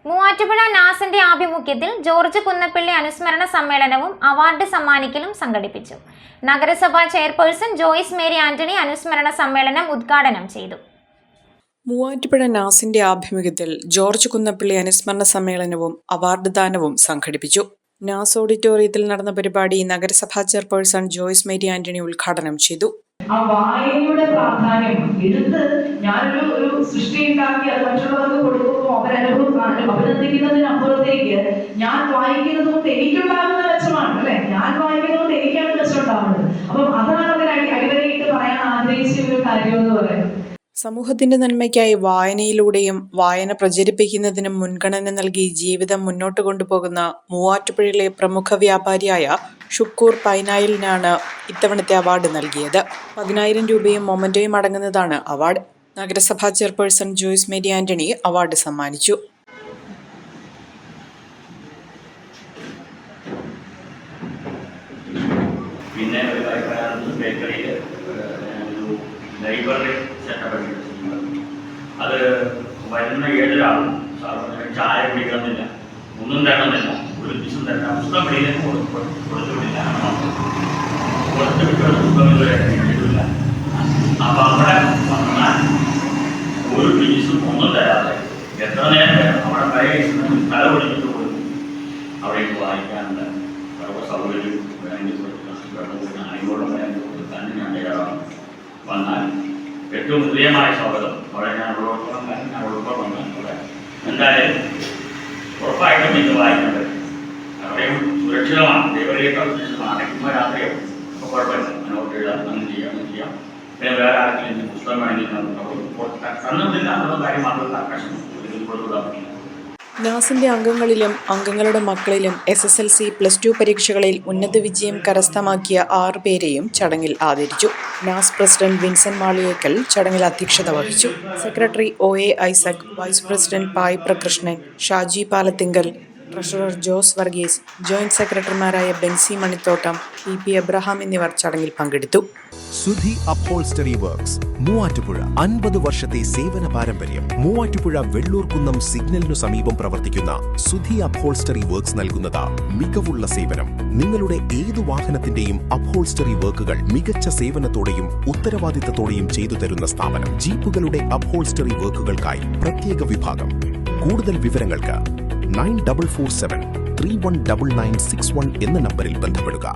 മൂവാറ്റുപുഴ നാസിന്റെ ആഭിമുഖ്യത്തിൽ ജോർജ് കുന്നപ്പിള്ളി അനുസ്മരണ സമ്മേളനവും അവാർഡ് സമ്മാനിക്കലും സംഘടിപ്പിച്ചു. നഗരസഭാ ചെയർപേഴ്സൺ ജോയ്സ് മേരി ആന്റണി അനുസ്മരണ സമ്മേളനം ഉദ്ഘാടനം ചെയ്തു. മൂവാറ്റുപുഴ നാസിന്റെ ആഭിമുഖ്യത്തിൽ ജോർജ് കുന്നപ്പിള്ളി അനുസ്മരണ സമ്മേളനവും അവാർഡ് ദാനവും സംഘടിപ്പിച്ചു. നാസ് ഓഡിറ്റോറിയത്തിൽ നടന്ന പരിപാടി നഗരസഭാ ചെയർപേഴ്സൺ ജോയ്സ് മേരി ആന്റണി ഉദ്ഘാടനം ചെയ്തു. ആ വായനയുടെ പ്രാധാന്യം എടുത്ത് ഞാനൊരു സൃഷ്ടി ഉണ്ടാക്കി അത് മറ്റുള്ളവർക്ക് കൊടുക്കുമ്പോൾ അഭിനന്ദിക്കുന്നതിനപ്പുറത്തേക്ക് ഞാൻ വായിക്കുന്നത് കൊണ്ട് എനിക്കുണ്ടാകുന്ന മെച്ചമാണ് അല്ലെ, ഞാൻ വായിക്കുന്നത് കൊണ്ട് എനിക്കാണ് മെച്ചം ഉണ്ടാവുന്നത്. അപ്പം അതാണ് അവർ അടിവരയിട്ട് പറയാൻ ആഗ്രഹിച്ച ഒരു കാര്യം എന്ന് പറയുന്നത്. സമൂഹത്തിന്റെ നന്മയ്ക്കായി വായനയിലൂടെയും വായന പ്രചരിപ്പിക്കുന്നതിനും മുൻഗണന നൽകി ജീവിതം മുന്നോട്ട് കൊണ്ടുപോകുന്ന മൂവാറ്റുപുഴയിലെ പ്രമുഖ വ്യാപാരിയായ ഷുക്കൂർ പൈനായിലിനാണ് ഇത്തവണത്തെ അവാർഡ് നൽകിയത്. 10,000 രൂപയും മൊമന്റോയും അടങ്ങുന്നതാണ് അവാർഡ്. നഗരസഭാ ചെയർപേഴ്സൺ ജോയ്സ് മേരി ആന്റണി അവാർഡ് സമ്മാനിച്ചു. ലൈബ്രറി സെറ്റപ്പ് അത് വരുന്ന ഏതൊരാളും ചായ കുടിക്കണമെന്നില്ല, ഒന്നും തരണമെന്നില്ല, ഒരു ദിവസം തന്നെ പുസ്തകം വെളിയിലേക്ക് കൊടുത്തുവിടില്ല. കൊടുത്തുവിട്ടുള്ള പുസ്തകം ഇതുവരെ കിട്ടിയിട്ടില്ല. അപ്പം അവിടെ വന്നാൽ ഒരു ഫീസും ഒന്നും തരാതെ എത്ര നേരം വേണം അവിടെ തല ഒടിഞ്ഞിട്ട് കൊടുക്കും. അവിടേക്ക് വായിക്കാനുണ്ട് സർവ്വ സൗകര്യം ആയിക്കോട്ടെ തന്നെ ഞാൻ തയ്യാറാണ്. വന്നാൽ ഏറ്റവും ഹൃദയമായ സ്വാഗതം. അവിടെ ഞാൻ ഉൾപ്പെടെ വന്നാൽ അവിടെ എന്തായാലും ഉറപ്പായിട്ടും ഇന്ന് വായിക്കേണ്ടത് അവിടെയും സുരക്ഷിതമാണ്. ദൈവരേക്കാൾ സുരക്ഷിതമാണ്. അടയ്ക്കുമ്പോൾ രാത്രിയോ അപ്പോൾ കുഴപ്പമില്ല, നോട്ട് എഴുതാം, അങ്ങനെ ചെയ്യാം. പിന്നെ വേറെ ആർക്കെങ്കിലും പുസ്തകം വേണ്ടി തന്നതില്ല എന്നുള്ള കാര്യം മാത്രം കർക്കശം കൊടുത്തുവിടാൻ പറ്റില്ല. നാസിന്റെ അംഗങ്ങളിലും അംഗങ്ങളുടെ മക്കളിലും SSLC, +2 പരീക്ഷകളിൽ ഉന്നത വിജയം കരസ്ഥമാക്കിയ 6 പേരെയും ചടങ്ങിൽ ആദരിച്ചു. നാസ് പ്രസിഡന്റ് വിൻസെന്റ് മാളിയേക്കൽ ചടങ്ങിൽ അധ്യക്ഷത വഹിച്ചു. Secretary OA Isaac, vice president പായ് പ്രകൃഷ്ണൻ, ഷാജി പാലത്തിങ്കൽ, ട്രഷറർ ജോസ് വർഗീസ്, ജോയിന്റ് സെക്രട്ടറിമാരായ ബെൻസി മണിത്തോട്ടം, PP എബ്രഹാം എന്നിവർ ചടങ്ങിൽ പങ്കെടുത്തു. സുധി അപ്ഹോൾസ്റ്ററി വർക്ക്സ് മൂവാറ്റുപുഴ 50 വർഷത്തെ സേവന പാരമ്പര്യം. മൂവാറ്റുപുഴ വെള്ളൂർക്കുന്നം സിഗ്നലിനു സമീപം പ്രവർത്തിക്കുന്ന സുധി അപ്ഹോൾസ്റ്ററി വർക്ക്സ് നൽകുന്നത് മികവുള്ള സേവനം. നിങ്ങളുടെ ഏതു വാഹനത്തിന്റെയും അപ്ഹോൾസ്റ്ററി വർക്കുകൾ മികച്ച സേവനത്തോടെയും ഉത്തരവാദിത്തത്തോടെയും ചെയ്തു തരുന്ന സ്ഥാപനം. ജീപ്പുകളുടെ അപ്ഹോൾസ്റ്ററി വർക്കുകൾക്കായി പ്രത്യേക വിഭാഗം. കൂടുതൽ വിവരങ്ങൾക്ക് 9447 319961 എന്ന നമ്പറിൽ ബന്ധപ്പെടുക.